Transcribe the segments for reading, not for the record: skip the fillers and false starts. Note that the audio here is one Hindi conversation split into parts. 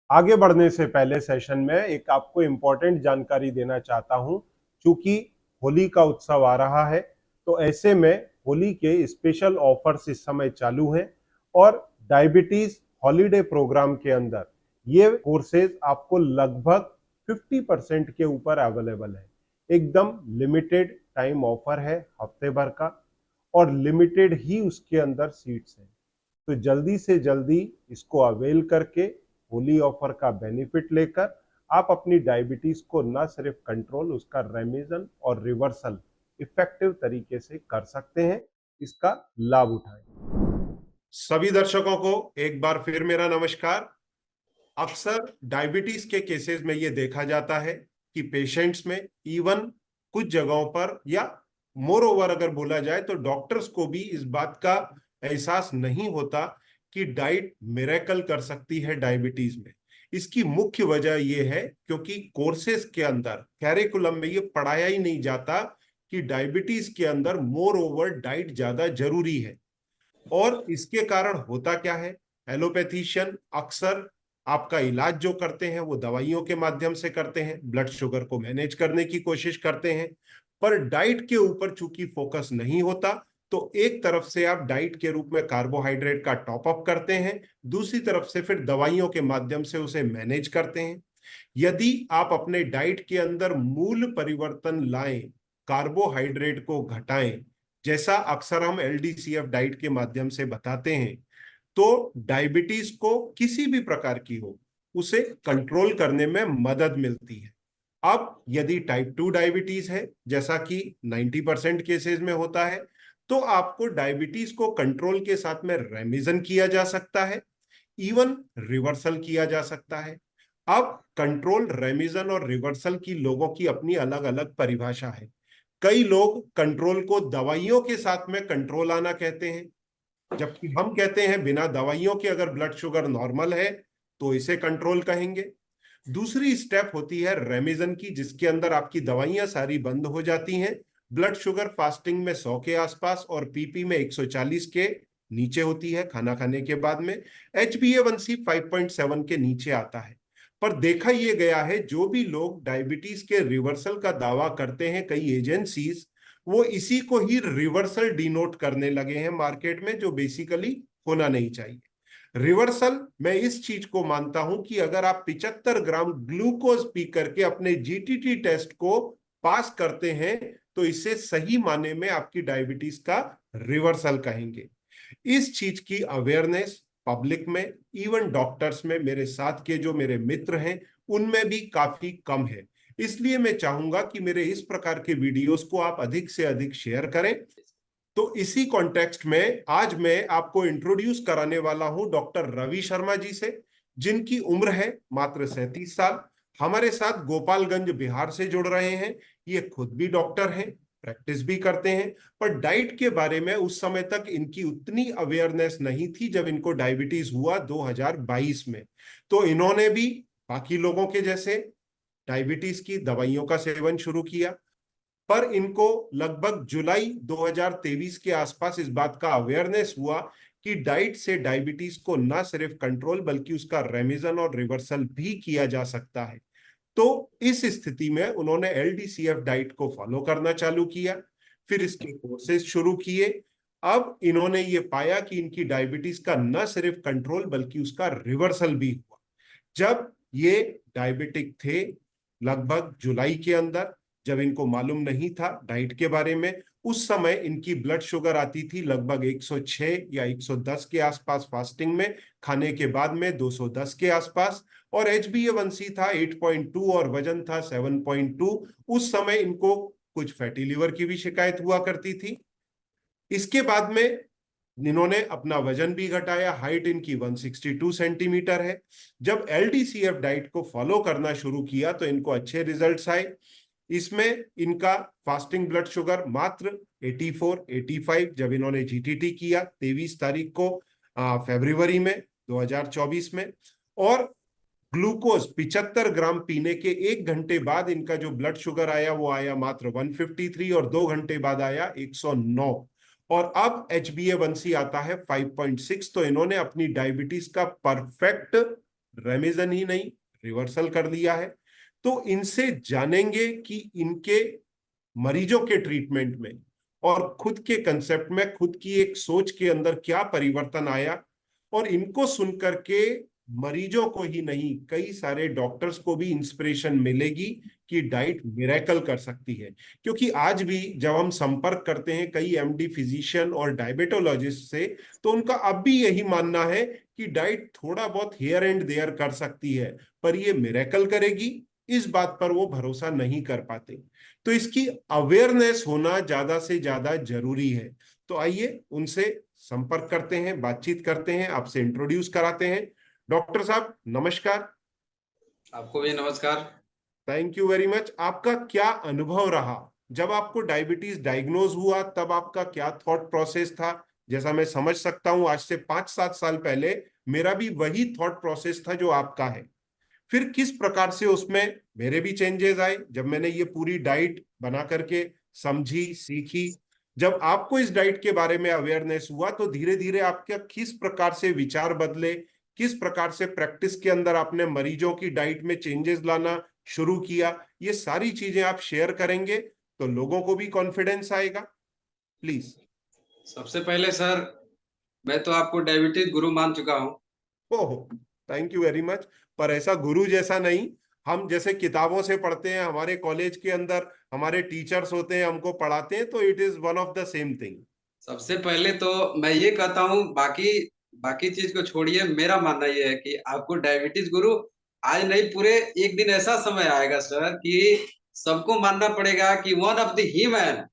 आगे बढ़ने से पहले सेशन में एक आपको इम्पोर्टेंट जानकारी देना चाहता हूं। चूंकि होली का उत्सव आ रहा है, तो ऐसे में होली के स्पेशल ऑफर्स इस समय चालू हैं और डायबिटीज हॉलीडे प्रोग्राम के अंदर ये कोर्सेज आपको लगभग 50% के ऊपर अवेलेबल है। एकदम लिमिटेड टाइम ऑफर है, हफ्ते भर का, और लिमिटेड ही उसके अंदर सीट्स हैं। तो जल्दी से जल्दी इसको अवेल करके होली ऑफर का बेनिफिट लेकर आप अपनी डायबिटीज को न सिर्फ कंट्रोल, उसका रेमिशन और रिवर्सल इफेक्टिव तरीके से कर सकते हैं। इसका लाभ उठाएं। सभी दर्शकों को एक बार फिर मेरा नमस्कार। अक्सर डायबिटीज के केसेस में ये देखा जाता है कि पेशेंट्स में इवन कुछ जगहों पर, या मोर ओवर अगर बोला जाए तो डॉक्टर्स को भी इस बात का एहसास नहीं होता कि डाइट मिरेकल कर सकती है डायबिटीज में। इसकी मुख्य वजह यह है क्योंकि कोर्सेज के अंदर, कैरिकुलम में ये पढ़ाया ही नहीं जाता कि डायबिटीज के अंदर मोर ओवर डाइट ज्यादा जरूरी है। और इसके कारण होता क्या है, एलोपैथीशियन अक्सर आपका इलाज जो करते हैं वो दवाइयों के माध्यम से करते हैं, ब्लड शुगर को मैनेज करने की कोशिश करते हैं, पर डाइट के ऊपर चूंकि फोकस नहीं होता, तो एक तरफ से आप डाइट के रूप में कार्बोहाइड्रेट का टॉप अप करते हैं, दूसरी तरफ से फिर दवाइयों के माध्यम से उसे मैनेज करते हैं। यदि आप अपने डाइट के अंदर मूल परिवर्तन लाएं, कार्बोहाइड्रेट को घटाएं, जैसा अक्सर हम एलडीसीएफ डाइट के माध्यम से बताते हैं, तो डायबिटीज को किसी भी प्रकार की हो उसे कंट्रोल करने में मदद मिलती है। अब यदि टाइप 2 डायबिटीज है, जैसा कि 90% केसेस में होता है, तो आपको डायबिटीज को कंट्रोल के साथ में रेमिशन किया जा सकता है, इवन रिवर्सल किया जा सकता है। अब कंट्रोल, रेमिशन और रिवर्सल की लोगों की अपनी अलग अलग परिभाषा है। कई लोग कंट्रोल को दवाइयों के साथ में कंट्रोल आना कहते हैं, जबकि हम कहते हैं बिना दवाइयों के अगर ब्लड शुगर नॉर्मल है तो इसे कंट्रोल कहेंगे। दूसरी स्टेप होती है रेमिशन की, जिसके अंदर आपकी दवाइयां सारी बंद हो जाती हैं, ब्लड शुगर फास्टिंग में 100 के आसपास और पीपी में 140 के नीचे होती है खाना खाने के बाद में, HbA1c 5.7 के नीचे आता है। पर देखा यह गया है जो भी लोग डायबिटीज के रिवर्सल का दावा करते हैं, कई एजेंसीज वो इसी को ही रिवर्सल डिनोट करने लगे हैं मार्केट में, जो बेसिकली होना नहीं चाहिए। रिवर्सल मैं इस चीज को मानता हूं कि अगर आप 75 ग्राम ग्लूकोज पी करके अपने जीटीटी टेस्ट को पास करते हैं, तो इसे सही माने में आपकी डायबिटीज का रिवर्सल कहेंगे। इस चीज की अवेयरनेस पब्लिक में, इवन डॉक्टर्स में, मेरे साथ के जो मेरे मित्र हैं उनमें भी काफी कम है। इसलिए मैं चाहूंगा कि मेरे इस प्रकार के वीडियोस को आप अधिक से अधिक शेयर करें। तो इसी कॉन्टेक्स्ट में आज मैं आपको इंट्रोड्यूस कराने वाला हूं डॉक्टर रवि शर्मा जी से, जिनकी उम्र है मात्र 37 साल। हमारे साथ गोपालगंज बिहार से जुड़ रहे हैं। ये खुद भी डॉक्टर हैं, प्रैक्टिस भी करते हैं, पर डाइट के बारे में उस समय तक इनकी उतनी अवेयरनेस नहीं थी जब इनको डायबिटीज हुआ 2022 में। तो इन्होंने भी बाकी लोगों के जैसे डायबिटीज की दवाइयों का सेवन शुरू किया, पर इनको लगभग जुलाई 2023 के आसपास इस बात का अवेयरनेस हुआ कि डाइट से डायबिटीज को न सिर्फ कंट्रोल बल्कि उसका रेमिशन और रिवर्सल भी किया जा सकता है। तो इस स्थिति में उन्होंने एलडीसीएफ डाइट को फॉलो करना चालू किया, फिर इसके कोर्सेज शुरू किए। अब इन्होंने ये पाया कि इनकी डायबिटीज का न सिर्फ कंट्रोल बल्कि उसका रिवर्सल भी हुआ। जब ये डायबिटिक थे लगभग जुलाई के अंदर, जब इनको मालूम नहीं था डाइट के बारे में, उस समय इनकी ब्लड शुगर आती थी लगभग 106 या 110 के आसपास फास्टिंग में, खाने के बाद में 210 के आसपास, और HbA1c था 8.2 और वजन था 7.2। उस समय इनको कुछ फैटी लिवर की भी शिकायत हुआ करती थी। इसके बाद में इन्होंने अपना वजन भी घटाया, हाइट इनकी 162 सेंटीमीटर है। जब एलडीसीएफ डाइट को फॉलो करना शुरू किया तो इनको अच्छे रिजल्ट्स आए। इसमें इनका फास्टिंग ब्लड शुगर मात्र 84, 85 जब इन्होंने जीटीटी किया 23 तारीख को फरवरी में 2024 में, और ग्लूकोज 75 ग्राम पीने के 1 घंटे बाद इनका जो ब्लड शुगर आया वो आया मात्र 153, और 2 घंटे बाद आया 109, और अब HbA1c आता है 5.6। तो इन्होंने अपनी डायबिटीज का परफेक्ट रेमिजन ही नहीं, रिवर्सल कर लिया है। तो इनसे जानेंगे कि इनके मरीजों के ट्रीटमेंट में और खुद के कंसेप्ट में, खुद की एक सोच के अंदर क्या परिवर्तन आया। और इनको सुनकर के मरीजों को ही नहीं, कई सारे डॉक्टर्स को भी इंस्पिरेशन मिलेगी कि डाइट मिरेकल कर सकती है। क्योंकि आज भी जब हम संपर्क करते हैं कई एमडी फिजिशियन और डायबिटोलॉजिस्ट से, तो उनका अब भी यही मानना है कि डाइट थोड़ा बहुत हियर एंड देयर कर सकती है, पर ये मिरेकल करेगी इस बात पर वो भरोसा नहीं कर पाते। तो इसकी अवेयरनेस होना ज्यादा से ज्यादा जरूरी है। तो आइए उनसे संपर्क करते हैं, बातचीत करते हैं, आपसे इंट्रोड्यूस कराते हैं। डॉक्टर साहब नमस्कार। आपको भी नमस्कार। Thank you very much. आपका क्या अनुभव रहा जब आपको डायबिटीज डायग्नोज हुआ, तब आपका क्या थॉट प्रोसेस था? जैसा मैं समझ सकता हूं आज से 5-7 साल पहले मेरा भी वही थॉट प्रोसेस था जो आपका है। फिर किस प्रकार से उसमें मेरे भी चेंजेस आए जब मैंने ये पूरी डाइट बना करके समझी, सीखी। जब आपको इस डाइट के बारे में अवेयरनेस हुआ तो धीरे धीरे आपके किस प्रकार से विचार बदले, किस प्रकार से प्रैक्टिस के अंदर आपने मरीजों की डाइट में चेंजेस लाना शुरू किया, ये सारी चीजें आप शेयर करेंगे तो लोगों को भी कॉन्फिडेंस आएगा। प्लीज। सबसे पहले सर, मैं तो आपको डायबिटीज गुरु मान चुका हूँ। ओह, थैंक यू वेरी मच। पर ऐसा गुरु जैसा नहीं, हम जैसे किताबों से पढ़ते हैं, हमारे कॉलेज के अंदर हमारे टीचर्स होते हैं, हमको पढ़ाते हैं, तो it is one of the same thing. सबसे पहले तो मैं ये कहता हूँ, बाकी बाकी चीज को छोड़िए, मेरा मानना ये है कि आपको डायबिटीज गुरु आज नहीं, पूरे एक दिन ऐसा समय आएगा सर कि सबको मानना पड़ेगा कि one of the he man,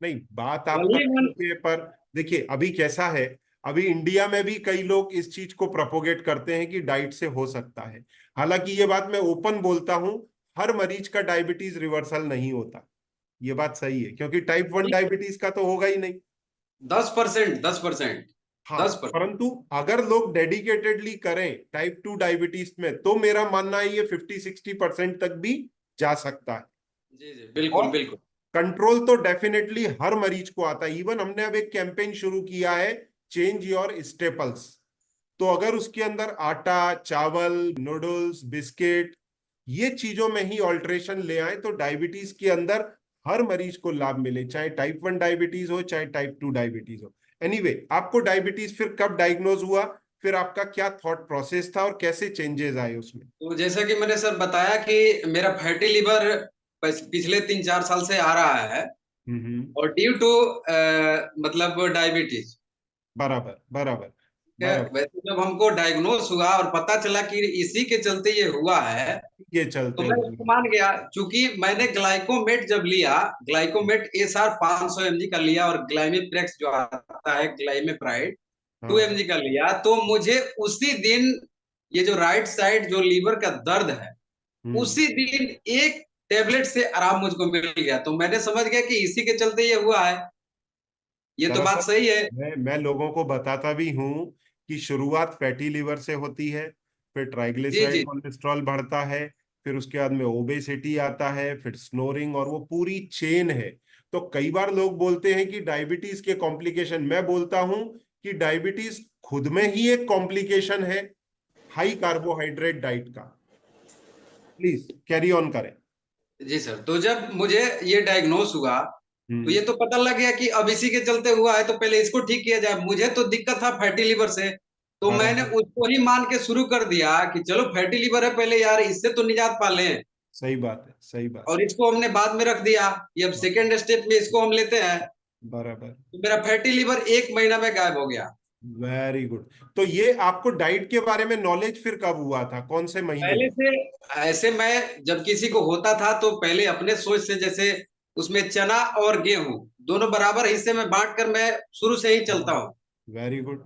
नहीं, बात आपका वही मन। ठीक है, पर देखिए अभी कैसा है, अभी इंडिया में भी कई लोग इस चीज को प्रोपोगेट करते हैं कि डाइट से हो सकता है। हालांकि ये बात मैं ओपन बोलता हूं, हर मरीज का डायबिटीज रिवर्सल नहीं होता। ये बात सही है, क्योंकि टाइप 1 डायबिटीज का तो होगा ही नहीं। 10%, 10%, हाँ, 10%। परंतु अगर लोग डेडिकेटेडली करें टाइप 2 डायबिटीज में, तो मेरा मानना है ये 50-60% तक भी जा सकता है। जी जी, बिल्कुल और बिल्कुल। कंट्रोल तो डेफिनेटली हर मरीज को आता है। इवन हमने अब एक कैंपेन शुरू किया है, चेंज योर स्टेपल्स। तो अगर उसके अंदर आटा, चावल, नूडल्स, बिस्किट, ये चीजों में ही ऑल्ट्रेशन ले आए तो डायबिटीज के अंदर हर मरीज को लाभ मिले, चाहे टाइप 1 डायबिटीज हो चाहे टाइप 2 डायबिटीज हो। एनीवे, आपको डायबिटीज फिर कब डायग्नोज हुआ, फिर आपका क्या थॉट प्रोसेस था और कैसे चेंजेस आए उसमें? तो जैसा कि मैंने सर बताया कि मेरा फैटी लिवर पिछले 3-4 साल से आ रहा है, और ड्यू टू मतलब डायबिटीज। बराबर बराबर ठीक है, बराबर। वैसे जब हमको डायग्नोस हुआ और पता चला कि इसी के चलते ये हुआ है, ये तो चलते मैं हुए। उसको मान गया। चूंकि मैंने ग्लाइकोमेट जब लिया, ग्लाइकोमेट एसआर 500 mg का लिया, और ग्लाइमिप्रेक्स जो आता है ग्लाइमेप्राइड टू हाँ। एम जी का लिया, तो मुझे उसी दिन ये जो राइट साइड जो लीवर का दर्द है, हम्म। उसी दिन एक टेबलेट से आराम मुझको मिल गया। तो मैंने समझ गया कि इसी के चलते ये हुआ है। ये तो बात दरअसल सही है। मैं लोगों को बताता भी हूं कि शुरुआत फैटी लिवर से होती है, फिर जी ट्राइग्लिसराइड जी। कोलेस्ट्रॉल बढ़ता है, फिर उसके बाद में ओबेसिटी आता है, फिर स्नोरिंग, और वो पूरी चेन है। तो कई बार लोग बोलते हैं कि डायबिटीज के कॉम्प्लिकेशन, मैं बोलता हूं कि डायबिटीज खुद में ही एक कॉम्प्लिकेशन है हाई कार्बोहाइड्रेट डाइट का। प्लीज कैरी ऑन करें। जी सर, तो जब मुझे ये डायग्नोस हुआ, तो ये हम्म। तो पता लग गया कि अब इसी के चलते हुआ है, तो पहले इसको ठीक किया जाए। मुझे तो दिक्कत था फैटी लिवर से, तो मैंने बराबर। उसको ही मान के शुरू कर दिया कि चलो फैटी लिवर है, पहले यार इससे तो निजात पा लें। सही बात है, सही बात और इसको हमने बाद में रख दिया कि अब है। सेकेंड स्टेप में इसको हम लेते हैं। बराबर। तो मेरा फैटी लिवर 1 महीना में गायब हो गया। Very good. तो ये आपको डाइट के बारे में नॉलेज फिर कब हुआ था, कौन से महीने पहले में? से ऐसे, मैं जब किसी को होता था तो पहले अपने सोच से, जैसे उसमें चना और गेहूं दोनों बराबर हिस्से में बांट कर मैं शुरू से ही चलता हूँ। वेरी गुड,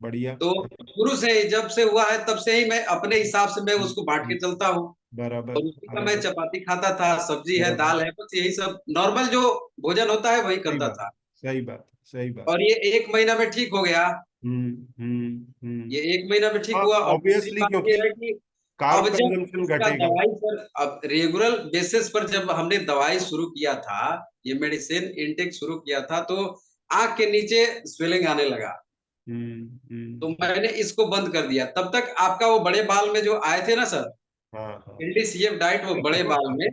बढ़िया। तो शुरू से ही जब से हुआ है तब से ही मैं अपने हिसाब से मैं हम्म, उसको बांट के हम्म, चलता हूँ। बराबर और उसी का मैं बराबर चपाती खाता था, सब्जी है, बराबर। दाल है, बस यही सब नॉर्मल जो भोजन होता है वही सही करता बात, था। सही बात, सही बात। और ये 1 महीना में ठीक हो गया। हम्म। ये 1 महीना में ठीक हाँ, हुआ। और दूसरी ऑब्वियसली, बात ये क्योंकि है कि कार्ब अब जब कंजम्पशन इसका घटेगा। दवाई पर, अब रेगुलर बेसिस पर जब हमने दवाई शुरू किया था, ये मेडिसिन इनटेक शुरू किया था, तो आंख के नीचे स्वेलिंग आने लगा। तो हम्म। मैंने इसको बंद कर दिया। तब तक आपका वो बड़े बाल में जो आए थे ना सर, हाँ हाँ। एलडीसीएफ डाइट, वो बड़े बाल में,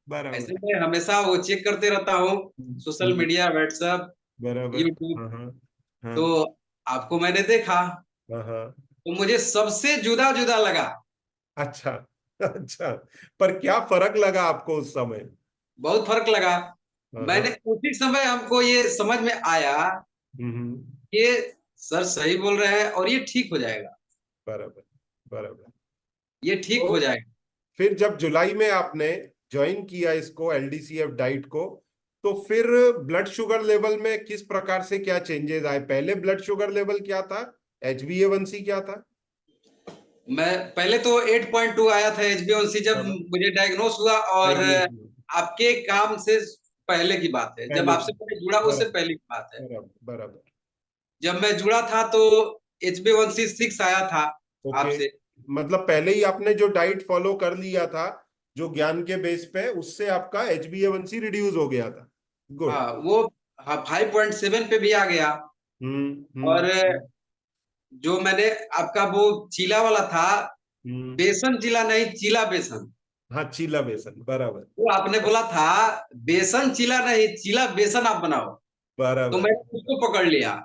बराबर। ऐसे में हमेशा वो चेक करते रहता हूँ, सोशल हम्म, मीडिया, व्हाट्सएप, बराबर। यूट्यूब। हाँ हाँ। हाँ तो आपको मैंने देखा, हाँ हाँ। तो मुझे सबसे जुदा जुदा लगा। अच्छा। अच्छा, पर क्या फर्क लगा आपको उस समय? बहुत फर्क लगा। हाँ मैंने हाँ। उसी समय हमको ये समझ में आया हम्म। कि ये सर सही बोल रहे हैं और ये ठीक हो जाएगा, बराबर बराबर। ये ठीक तो हो जाएगा। फिर जब जुलाई में आपने ज्वाइन किया इसको, एलडीसीएफ डाइट को, तो फिर ब्लड शुगर लेवल में किस प्रकार से क्या चेंजेस आए? पहले ब्लड शुगर लेवल क्या था? HbA1c क्या था? मैं पहले तो 8.2 आया था एचबीएनसी जब बराबर। मुझे डायग्नोस हुआ, और डायग्नोज हुआ। आपके काम से पहले की बात है, जब पहले की। आपसे पहले जुड़ा उससे बराबर पहले की बात है। बराबर बराबर। जब मैं जुड़ा था तो एचबीएनसी 6 आया था ओके, आपसे। मतलब पहले ही आपने जो डाइट फॉलो कर लिया था, जो ज्ञान के बेस पे, उससे आपका HbA1c रिड्यूस हो गया था। गुड। हाँ वो, हाँ 5.7 पे भी आ गया। और हम्म। जो मैंने आपका वो चीला वाला था, हम्म। बेसन चीला नहीं, चीला बेसन, हाँ, चीला बेसन, बराबर वो आपने बोला था बेसन चीला नहीं, चीला बेसन आप बनाओ। तो बराबर। मैंने उसको पकड़ लिया।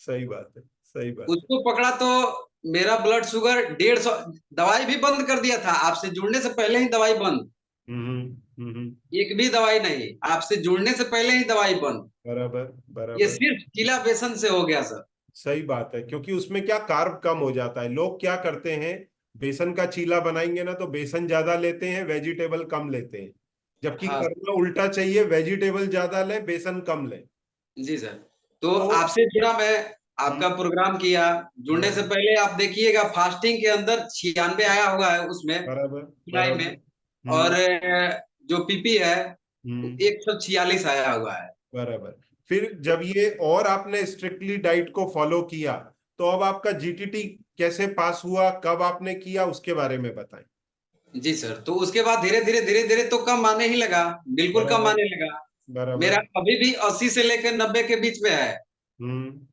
सही बात है, सही बात है। उसको पकड़ा तो मेरा ब्लड शुगर 150, दवाई भी बंद कर दिया था आपसे जुड़ने से पहले ही, दवाई बंद, हम्म। एक भी दवाई नहीं, आपसे जुड़ने से पहले ही दवाई बंद। बराबर ये बराबर। सिर्फ चीला बेसन से हो गया सर। सही बात है, क्योंकि उसमें क्या, कार्ब कम हो जाता है। लोग क्या करते हैं, बेसन का चीला बनाएंगे ना तो बेसन ज्यादा लेते हैं, वेजिटेबल कम लेते हैं। जबकि हाँ करना उल्टा चाहिए, वेजिटेबल ज्यादा ले, बेसन कम ले। जी सर। तो तो आपसे जुड़ा मैं, हम्म, आपका प्रोग्राम किया। जुड़ने से हाँ, पहले आप देखिएगा फास्टिंग के अंदर 96 आया हुआ है उसमें, बराबर जुलाई बराबर। में। और जो पीपी है हम्म, 146 आया हुआ है। बराबर। फिर जब ये और आपने स्ट्रिक्टली डाइट को फॉलो किया, तो अब आपका जीटीटी कैसे पास हुआ, कब आपने किया, उसके बारे में बताएं। जी सर। तो उसके बाद धीरे धीरे तो कम आने ही लगा, बिल्कुल कम बराबर आने लगा। मेरा बराबर। अभी भी 80 से लेकर 90 के बीच में है,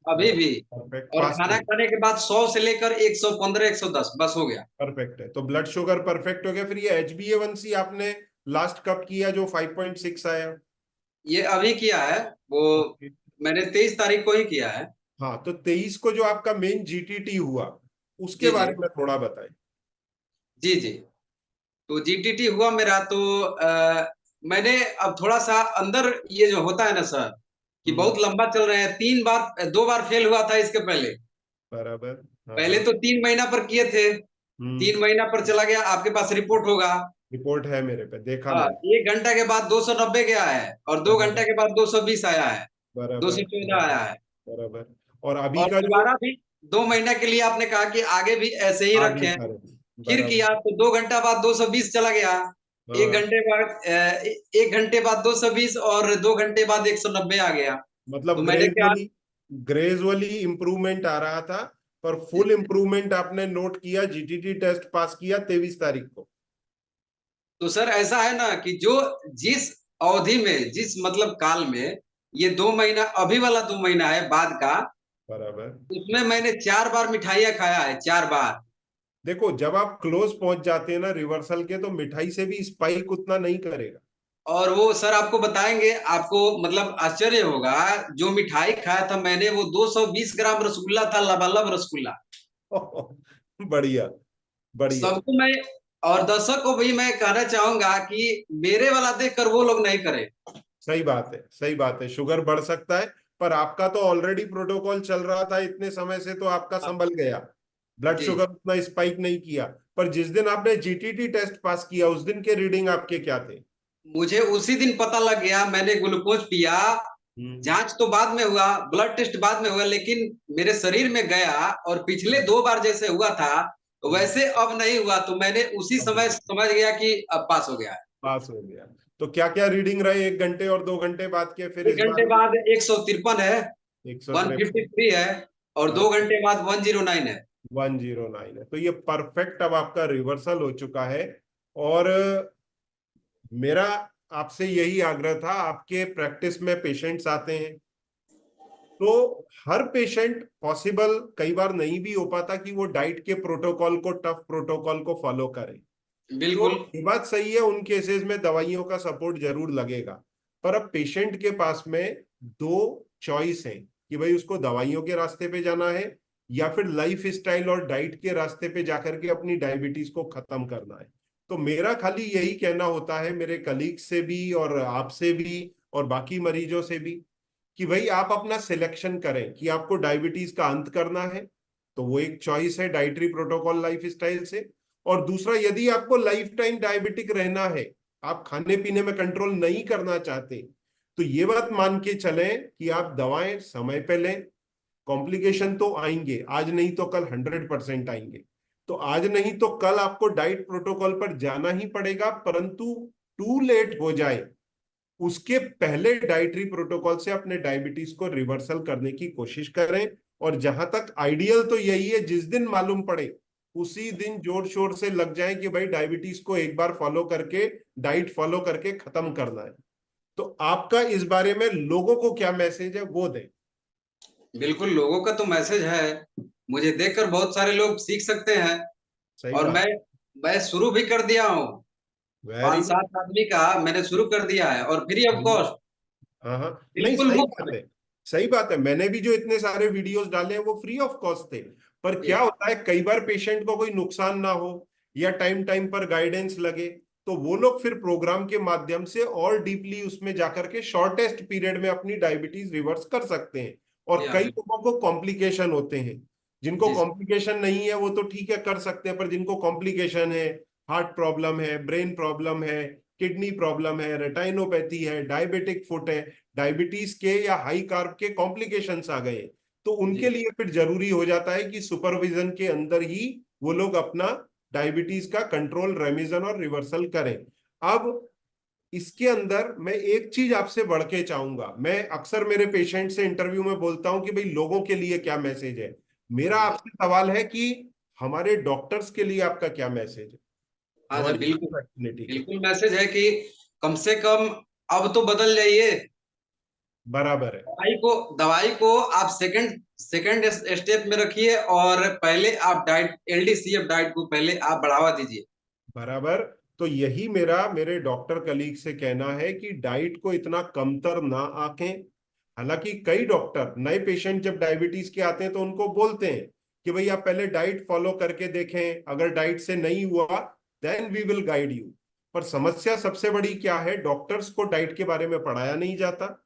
अभी भी। बराबर, परफेक्ट, और खाना फास्टिंग। खाने के बाद 100 से लेकर 115 110 बस हो गया। परफेक्ट है, तो ब्लड शुगर परफेक्ट हो गया। फिर ये HbA1c आपने लास्ट कब किया, जो 5.6 आया? ये अभी किया है वो, ओके। मैंने 23 तारीख को ही किया है। हाँ, तो 23 को जो आपका मेन जीटीटी हुआ, उसके जी जी। बारे में थोड़ा बताएं। जी जी। तो जीटीटी हुआ मेरा तो मैंने अब थोड़ा सा अंदर, ये जो होता है ना सर, कि हम्म। बहुत लंबा चल रहे हैं, 3 बार 2 बार फेल हुआ था इसके पहले। बराबर। हाँ पहले हाँ। तो 3 महीना पर किए थे, हम्म। 3 महीना पर चला गया, आपके पास रिपोर्ट होगा। रिपोर्ट है मेरे पे, देखा हाँ, मैंने। 1 घंटा के बाद 290 गया है, और 2 घंटा बराबर के बाद 220 आया है, दो बराबर सौ चौदह बराबर आया है। बराबर। और अभी और का जो दोबारा भी 2 महीना के लिए आपने कहा कि आगे भी ऐसे ही आगे रखें। करे, फिर बराबर। किया तो 2 घंटा बाद 220 चला गया। एक हाँ, घंटे बाद 1 घंटे बाद 220, और 2 घंटे बाद 190 आ गया। तो मतलब मैंने क्या, ग्रेजुअली, ग्रेजुअली इम्प्रूवमेंट आ रहा था, पर फुल इम्प्रूवमेंट आपने नोट किया, जीटीटी टेस्ट पास किया 23 तारीख को। तो सर ऐसा है ना कि जो जिस अवधि में, जिस मतलब काल में, ये 2 महीना अभी वाला 2 महीना है बाद का, बराबर। उसमें मैंने 4 बार मिठाइयाँ खाया है, 4 बार। देखो, जब आप क्लोज पहुंच जाते हैं ना रिवर्सल के, तो मिठाई से भी स्पाइक उतना नहीं करेगा। और वो सर आपको बताएंगे, आपको मतलब आश्चर्य होगा, जो मिठाई खाया था मैंने वो 220 ग्राम रसगुल्ला था, लबालब रसगुल्ला। बढ़िया बढ़िया। सबको मैं, और दर्शक को भी मैं कहना चाहूंगा कि मेरे वाला देखकर वो लोग नहीं करें। सही बात है, सही बात है, शुगर बढ़ सकता है, पर आपका तो ऑलरेडी प्रोटोकॉल चल रहा था इतने समय से, तो आपका हाँ, संभल गया। ब्लड जी। शुगर उतना स्पाइक नहीं किया। पर जिस दिन आपने जीटीटी टेस्ट पास किया, उस दिन के रीडिंग आपके क्या थे? मुझे उसी दिन पता लग गया, मैंने ग्लूकोज पिया। हम्म। जांच तो बाद में हुआ, ब्लड टेस्ट बाद में हुआ, लेकिन मेरे शरीर में गया, और पिछले 2 बार जैसे हुआ था हम्म। वैसे अब नहीं हुआ। तो मैंने उसी अब समय नहीं, समझ गया कि अब पास हो गया है। पास हो गया। तो क्या क्या रीडिंग रहे 1 घंटे और 2 घंटे बाद के, फिर एक इस घंटे बार? बाद 153 है, 153। 153 है, और 2 घंटे बाद 109 है। 109 है, तो ये परफेक्ट अब आपका रिवर्सल हो चुका है। और मेरा आपसे यही आग्रह था, आपके प्रैक्टिस में पेशेंट्स आते हैं, तो हर पेशेंट पॉसिबल कई बार नहीं भी हो पाता कि वो डाइट के प्रोटोकॉल को, टफ प्रोटोकॉल को फॉलो करे। तो बिल्कुल। ये बात सही है, उन केसेस में दवाइयों का सपोर्ट जरूर लगेगा। पर अब पेशेंट के पास में दो चॉइस है कि भाई उसको दवाइयों के रास्ते पे जाना है या फिर लाइफ स्टाइल और डाइट के रास्ते पे जाकर के अपनी डायबिटीज को खत्म करना है। तो मेरा खाली यही कहना होता है मेरे कलीग से भी और आपसे भी और बाकी मरीजों से भी कि भाई आप अपना सिलेक्शन करें कि आपको डायबिटीज का अंत करना है, तो वो एक चॉइस है डाइटरी प्रोटोकॉल लाइफ स्टाइल से। और दूसरा, यदि आपको लाइफ टाइम डायबिटिक रहना है, आप खाने पीने में कंट्रोल नहीं करना चाहते, तो ये बात मान के चलें कि आप दवाएं समय पे लें। कॉम्प्लिकेशन तो आएंगे, आज नहीं तो कल 100% आएंगे। तो आज नहीं तो कल आपको डाइट प्रोटोकॉल पर जाना ही पड़ेगा, परंतु टू लेट हो जाए उसके पहले डाइटरी प्रोटोकॉल से अपने डायबिटीज को रिवर्सल करने की कोशिश करें। और जहां तक आइडियल तो यही है, जिस दिन मालूम पड़े उसी दिन जोर शोर से लग जाए कि भाई डायबिटीज को एक बार फॉलो करके, डाइट फॉलो करके खत्म करना है। तो आपका इस बारे में लोगों को क्या मैसेज है वो दें। बिल्कुल, लोगों का तो मैसेज है, मुझे देखकर बहुत सारे लोग सीख सकते हैं। सही और बात। मैं शुरू भी कर दिया हूँ। वेरी पांच गुड। सात आदमी का मैंने शुरू कर दिया है, और फ्री ऑफ कॉस्ट। हाँ हाँ, नहीं बिल्कुल सही मुफ्त बात में। है। सही बात है, मैंने भी जो इतने सारे वीडियोस डाले हैं वो फ्री ऑफ कॉस्ट थे। पर क्या जी होता है, कई बार पेशेंट को कोई नुकसान ना हो या टाइम टाइम पर गाइडेंस लगे, तो वो लोग फिर प्रोग्राम के माध्यम से और डीपली उसमें जाकर के शॉर्टेस्ट पीरियड में अपनी डायबिटीज रिवर्स कर सकते हैं। जी और हाँ, कई बिल्कुल। लोगों को कॉम्प्लिकेशन होते हैं, जिनको जी कॉम्प्लिकेशन नहीं है वो तो ठीक है कर सकते हैं, पर जिनको कॉम्प्लिकेशन है, हार्ट प्रॉब्लम है, ब्रेन प्रॉब्लम है, किडनी प्रॉब्लम है, रेटाइनोपैथी है, डायबिटिक फुट है, डायबिटीज के या हाई कार्ब के कॉम्प्लिकेशंस आ गए, तो उनके जी लिए फिर जरूरी हो जाता है कि सुपरविजन के अंदर ही वो लोग अपना डायबिटीज का कंट्रोल, रेमिजन और रिवर्सल करें। अब इसके अंदर मैं एक चीज आपसे बढ़ के चाहूंगा, मैं अक्सर मेरे पेशेंट से इंटरव्यू में बोलता हूं कि भाई लोगों के लिए क्या मैसेज है। मेरा जी। आपसे सवाल है कि हमारे डॉक्टर्स के लिए आपका क्या मैसेज है, हाँ सर, हमारी बिल्कुल। फैसिलिटी के। बिल्कुल मैसेज है कि कम से कम अब तो बदल जाइए। बराबर है। दवाई को आप सेकंड सेकंड स्टेप में रखिए, और पहले आप डाइट, LDCF डाइट को पहले आप बढ़ावा दीजिए। बराबर। तो यही मेरा मेरे डॉक्टर कलीग से कहना है कि डाइट को इतना कमतर ना आंकें। हालांकि कई डॉक्टर नए पेशेंट जब डायबिटीज के आते हैं तो उनको बोलते हैं कि भाई आप पहले डाइट फॉलो करके देखें, अगर डाइट से नहीं हुआ then we will guide you. पर समस्या सबसे बड़ी क्या है, डॉक्टर्स को डाइट के बारे में पढ़ाया नहीं जाता,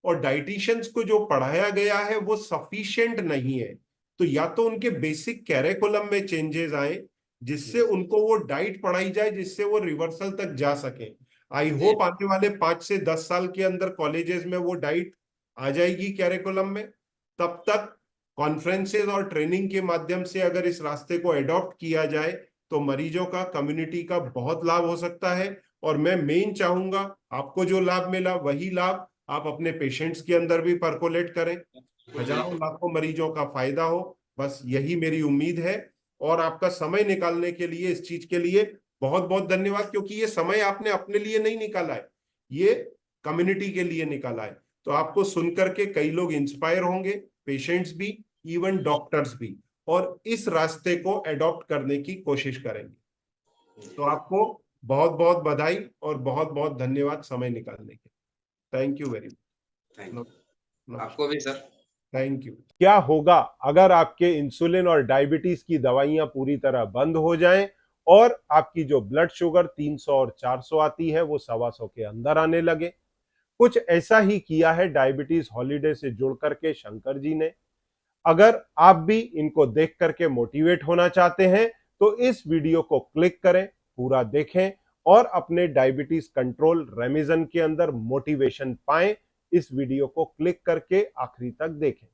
और डाइटिशियंस को जो पढ़ाया गया है वो सफिशिएंट नहीं है। तो या तो उनके बेसिक कैरिकुलम में चेंजेस आए जिससे उनको वो डाइट पढ़ाई जाए जिससे वो रिवर्सल तक जा सके। आई जी होप आने वाले 5 से 10 साल के अंदर कॉलेजेस में वो डाइट आ जाएगी कैरिकुलम में। तब तक कॉन्फ्रेंसेज और ट्रेनिंग के माध्यम से अगर इस रास्ते को एडॉप्ट किया जाए तो मरीजों का, कम्युनिटी का बहुत लाभ हो सकता है। और मैं मेन चाहूंगा आपको जो लाभ मिला वही लाभ आप अपने पेशेंट्स के अंदर भी परकोलेट करें, बिल्कुल। हजारों बिल्कुल। लाखों मरीजों का फायदा हो। बस यही मेरी उम्मीद है। और आपका समय निकालने के लिए, इस चीज के लिए बहुत बहुत धन्यवाद, क्योंकि ये समय आपने अपने लिए नहीं निकाला है, ये कम्युनिटी के लिए निकाला है। तो आपको सुनकर के कई लोग इंस्पायर होंगे, पेशेंट्स भी, इवन डॉक्टर्स भी, और इस रास्ते को एडॉप्ट करने की कोशिश करेंगे। तो आपको बहुत बहुत बधाई और बहुत बहुत धन्यवाद समय निकालने के। Thank you very thank much. You, आपको भी सर। Thank you. क्या होगा अगर आपके इंसुलिन और डायबिटीज की दवाइयां पूरी तरह बंद हो जाएं और आपकी जो ब्लड शुगर 300 और 400 आती है वो 125 के अंदर आने लगे? कुछ ऐसा ही किया है डायबिटीज हॉलीडे से जुड़ करके शंकर जी ने। अगर आप भी इनको देख करके मोटिवेट होना चाहते हैं तो इस वीडियो को क्लिक करें, पूरा देखें और अपने डायबिटीज कंट्रोल रेमिजन के अंदर मोटिवेशन पाएं। इस वीडियो को क्लिक करके आखिरी तक देखें।